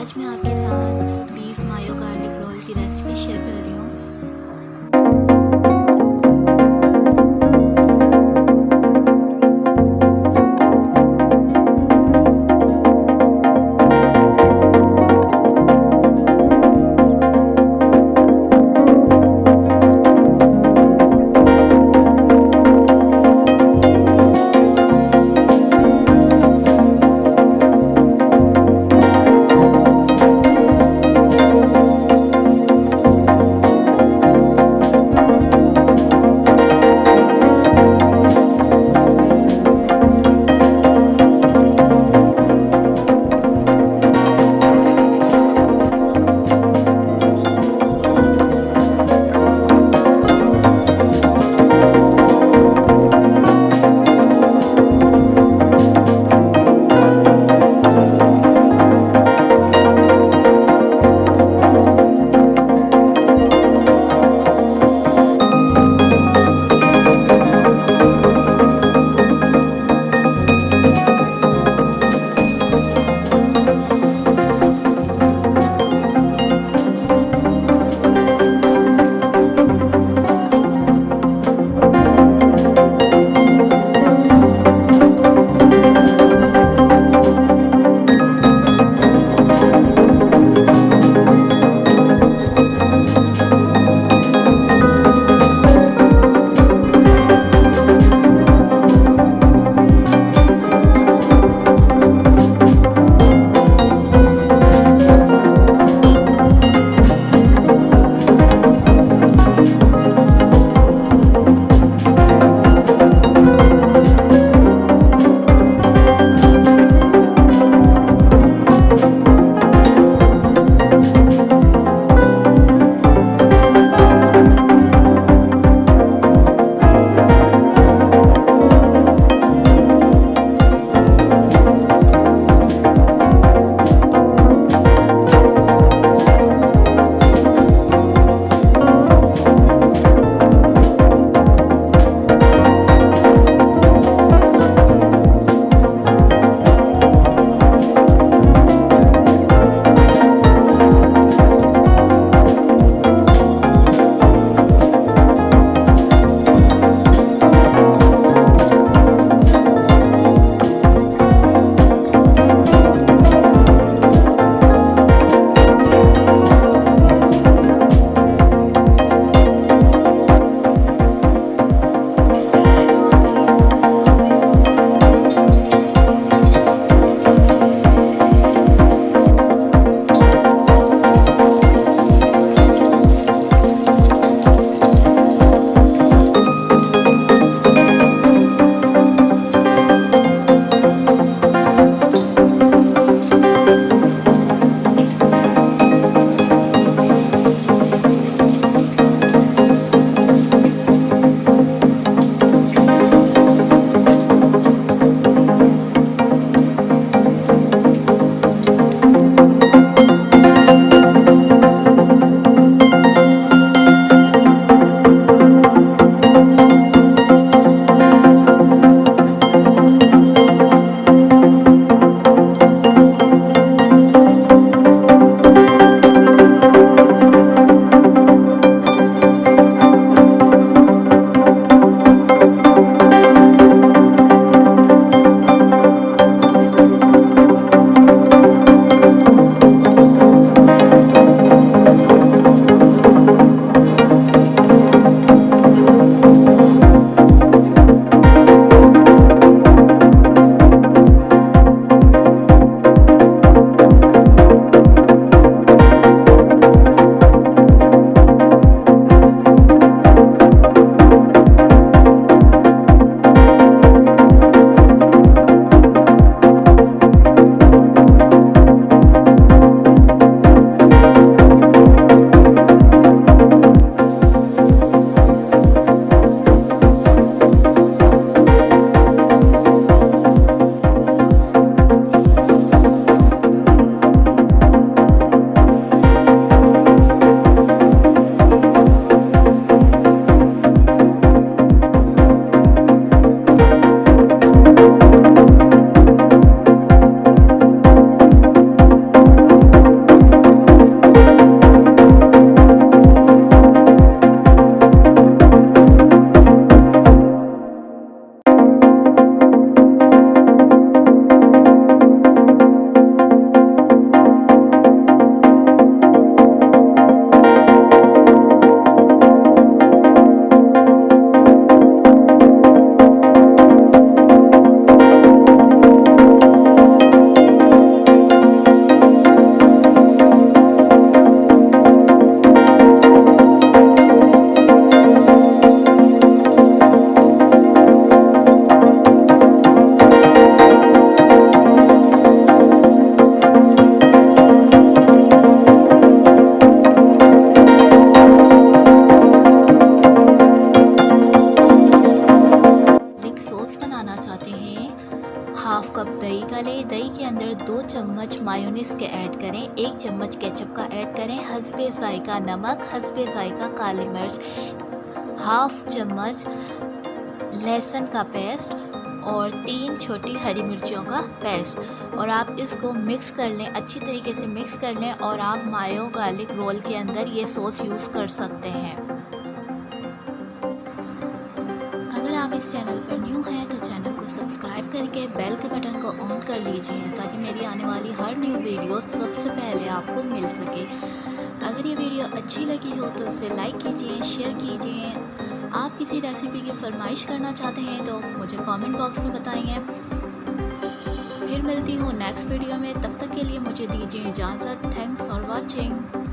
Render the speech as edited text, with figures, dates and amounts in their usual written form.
आज मैं आपके साथ बीफ मायो गार्लिक रोल की रेसिपी शेयर कर रही हूँ। हाफ कप दही का लें। दही के अंदर 2 चम्मच मायोनीज़ के ऐड करें, 1 चम्मच केचप का ऐड करें, हस्बे ज़ायका नमक, हस्बे ज़ायका काली मिर्च, हाफ चम्मच लहसुन का पेस्ट और 3 छोटी हरी मिर्चियों का पेस्ट, और आप इसको मिक्स कर लें, अच्छी तरीके से मिक्स कर लें। और आप मायो गार्लिक रोल के अंदर ये सॉस यूज़ कर सकते हैं। अगर आप इस चैनल पर न्यू हैं तो चैनल को सब्सक्राइब करके बेल के बटन को ऑन कर लीजिए ताकि मेरी आने वाली हर न्यू वीडियो सबसे पहले आपको मिल सके। अगर ये वीडियो अच्छी लगी हो तो इसे लाइक कीजिए, शेयर कीजिए। आप किसी रेसिपी की फरमाइश करना चाहते हैं तो मुझे कमेंट बॉक्स में बताइए। फिर मिलती हूँ नेक्स्ट वीडियो में, तब तक के लिए मुझे दीजिए इजाज़त। Thanks for watching.